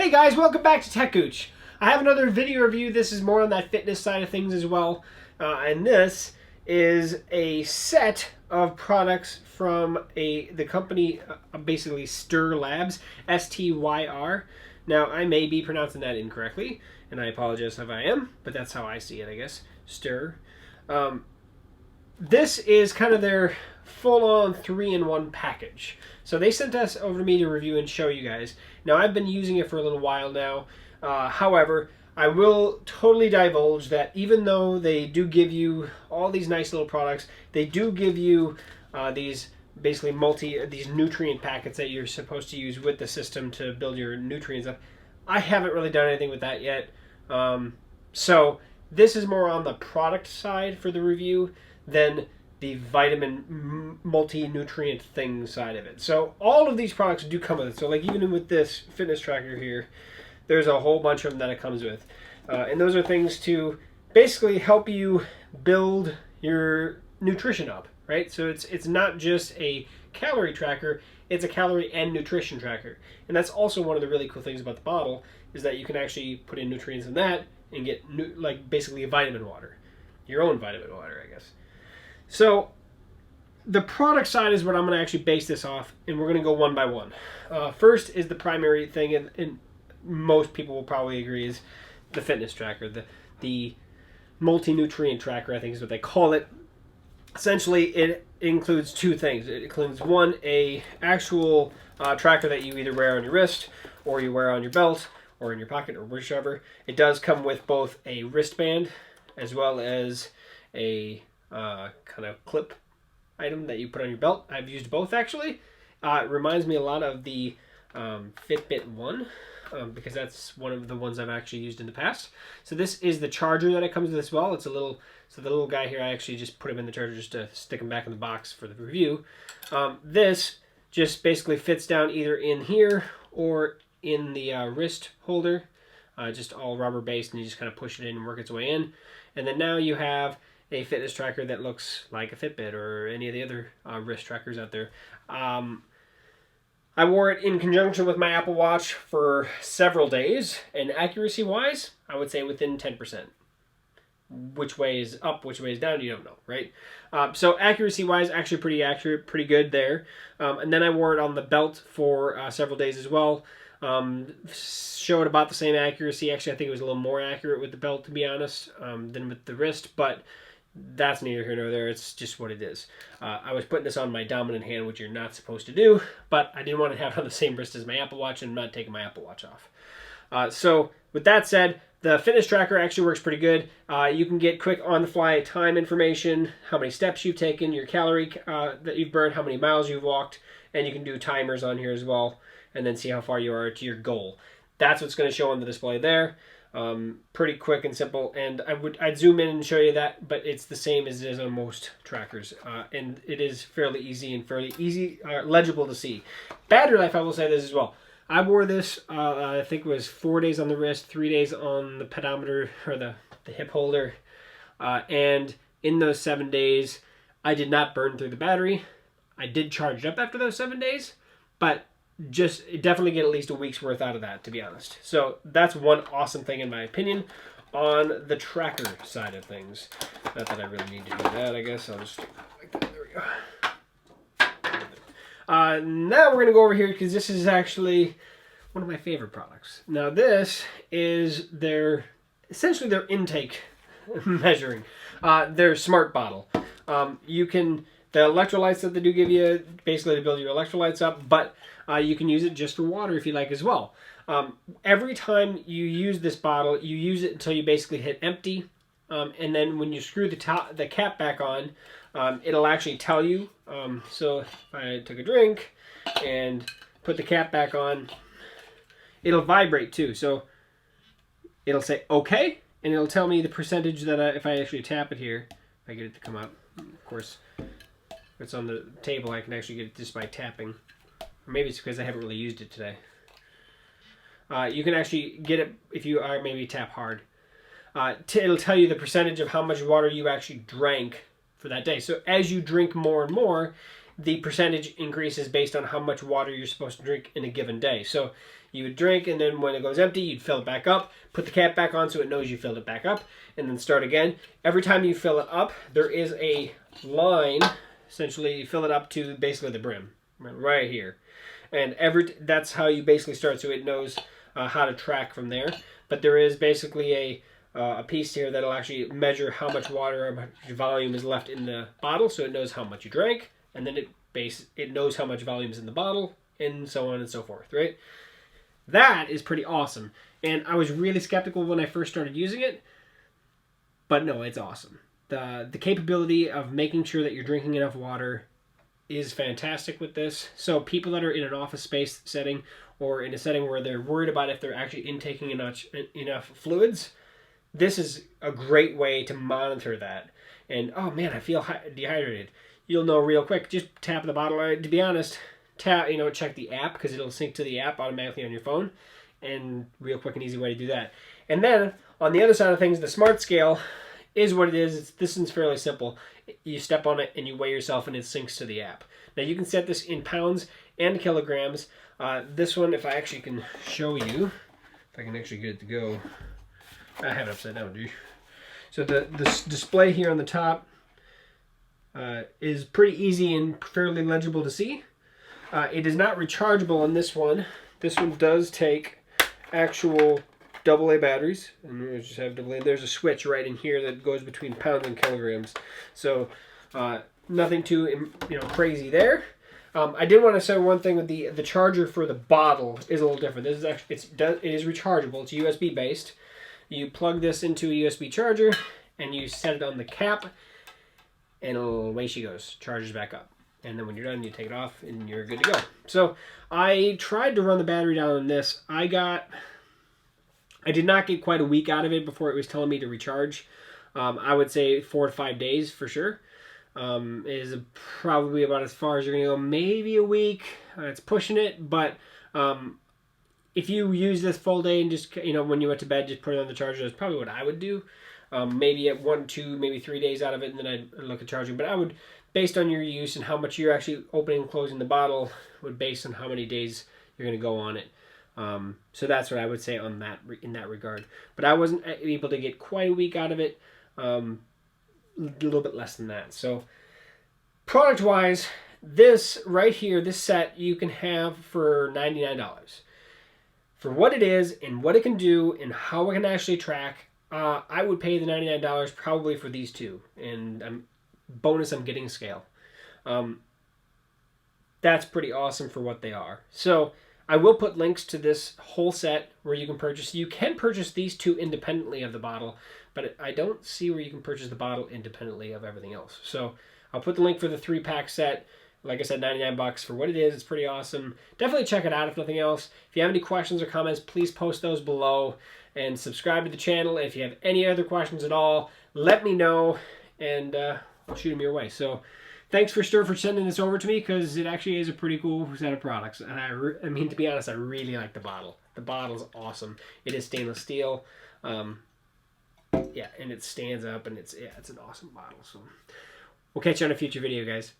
Hey guys, welcome back to techgooch. I have another video review. This is more on that fitness side of things as well. And this is a set of products from the company, basically STYR Labs, STYR. Now, I may be pronouncing that incorrectly, and I apologize if I am, but that's how I see it, I guess. STYR. This is kind of their full-on 3-in-1 package. So they sent us over to me to review and show you guys. Now, I've been using it for a little while now. However, I will totally divulge that even though they do give you all these nice little products, they do give you these basically these nutrient packets that you're supposed to use with the system to build your nutrients up. I haven't really done anything with that yet. So this is more on the product side for the review than the vitamin multi-nutrient thing side of it. So all of these products do come with it. So like even with this fitness tracker here, there's a whole bunch of them that it comes with. And those are things to basically help you build your nutrition up, right? So it's not just a calorie tracker, it's a calorie and nutrition tracker. And that's also one of the really cool things about the bottle is that you can actually put in nutrients in that and get like basically a vitamin water. Your own vitamin water, I guess. So the product side is what I'm going to actually base this off, and we're going to go one by one. First is the primary thing, and most people will probably agree, is the fitness tracker, the multi-nutrient tracker, I think is what they call it. Essentially, it includes two things. It includes one, a actual tracker that you either wear on your wrist, or you wear on your belt, or in your pocket, or whichever. It does come with both a wristband as well as a kind of clip item that you put on your belt. I've used both actually. It reminds me a lot of the Fitbit One because that's one of the ones I've actually used in the past. So this is the charger that it comes with as well. It's a little, so the little guy here, I actually just put him in the charger just to stick him back in the box for the review. This just basically fits down either in here or in the wrist holder, just all rubber based, and you just kind of push it in and work its way in. And then now you have a fitness tracker that looks like a Fitbit or any of the other wrist trackers out there. I wore it in conjunction with my Apple Watch for several days, and accuracy-wise, I would say within 10%. Which way is up, which way is down, you don't know, right? So accuracy-wise, actually pretty accurate, pretty good there. And then I wore it on the belt for several days as well. Showed about the same accuracy. Actually, I think it was a little more accurate with the belt, to be honest, than with the wrist, but that's neither here nor there. It's just what it is. I was putting this on my dominant hand, which you're not supposed to do, but I didn't want to have it on the same wrist as my Apple Watch, and I'm not taking my Apple Watch off. So with that said, the fitness tracker actually works pretty good. You can get quick on-the-fly time information, how many steps you've taken, your calorie that you've burned, how many miles you've walked, and you can do timers on here as well, and then see how far you are to your goal. That's what's going to show on the display there. Pretty quick and simple, and I'd zoom in and show you that, but it's the same as it is on most trackers, and it is fairly easy legible to see. Battery life, I will say this as well. I wore this, I think it was 4 days on the wrist, 3 days on the pedometer, or the hip holder, and in those 7 days, I did not burn through the battery. I did charge it up after those 7 days, but just definitely get at least a week's worth out of that, to be honest. So that's one awesome thing in my opinion on the tracker side of things. Not that I really need to do that, I guess. I'll just do it like that. There we go. Now we're going to go over here because this is actually one of my favorite products. Now this is essentially their intake measuring. Their smart bottle. The electrolytes that they do give you, basically to build your electrolytes up, but you can use it just for water if you like as well. Every time you use this bottle, you use it until you basically hit empty, and then when you screw the cap back on, it'll actually tell you. So if I took a drink and put the cap back on, it'll vibrate too. So it'll say okay, and it'll tell me the percentage that if I actually tap it here, if I get it to come up, of course. If it's on the table, I can actually get it just by tapping. Or maybe it's because I haven't really used it today. You can actually get it if you are maybe tap hard. It'll tell you the percentage of how much water you actually drank for that day. So as you drink more and more, the percentage increases based on how much water you're supposed to drink in a given day. So you would drink, and then when it goes empty, you'd fill it back up, put the cap back on so it knows you filled it back up, and then start again. Every time you fill it up, there is a line, essentially you fill it up to basically the brim, right here. And that's how you basically start, so it knows how to track from there. But there is basically a piece here that'll actually measure how much water or how much volume is left in the bottle, so it knows how much you drank, and then it knows how much volume is in the bottle, and so on and so forth, right? That is pretty awesome. And I was really skeptical when I first started using it, but no, it's awesome. The capability of making sure that you're drinking enough water is fantastic with this. So people that are in an office space setting or in a setting where they're worried about if they're actually intaking enough fluids, this is a great way to monitor that. And oh man, I feel dehydrated. You'll know real quick. Just tap the bottle. To be honest, check the app, because it'll sync to the app automatically on your phone, and real quick and easy way to do that. And then on the other side of things, the smart scale is what it is. This one's fairly simple. You step on it and you weigh yourself, and it syncs to the app. Now you can set this in pounds and kilograms. This one, if I actually can show you, if I can actually get it to go, I have it upside down, dude. So the display here on the top is pretty easy and fairly legible to see. It is not rechargeable on this one. This one does take actual AA batteries, and we just have AA. There's a switch right in here that goes between pounds and kilograms. So nothing too crazy there. I did want to say one thing with the charger for the bottle is a little different. This is actually it is rechargeable. It's USB based. You plug this into a USB charger and you set it on the cap, and away she goes, charges back up. And then when you're done, you take it off and you're good to go. So I tried to run the battery down on this. I did not get quite a week out of it before it was telling me to recharge. I would say 4 to 5 days for sure. Is probably about as far as you're going to go. Maybe a week. It's pushing it. But if you use this full day and just, when you went to bed, just put it on the charger, that's probably what I would do. Maybe at 1, 2, maybe 3 days out of it, and then I'd look at charging. But I would, based on your use and how much you're actually opening and closing the bottle, would base on how many days you're going to go on it. So that's what I would say on that in that regard. But I wasn't able to get quite a week out of it. A little bit less than that. So product-wise, this right here, this set, you can have for $99. For what it is and what it can do and how it can actually track, I would pay the $99 probably for these two. And bonus, I'm getting scale. That's pretty awesome for what they are. So I will put links to this whole set where you can purchase. You can purchase these two independently of the bottle, but I don't see where you can purchase the bottle independently of everything else. So I'll put the link for the 3-pack set. Like I said, $99 for what it is. It's pretty awesome. Definitely check it out if nothing else. If you have any questions or comments, please post those below. And subscribe to the channel. If you have any other questions at all, let me know, and I'll shoot them your way. So thanks for STYR for sending this over to me, because it actually is a pretty cool set of products. And I mean, to be honest, I really like the bottle. The bottle's awesome. It is stainless steel. Yeah, and it stands up, and it's an awesome bottle. So we'll catch you on a future video, guys.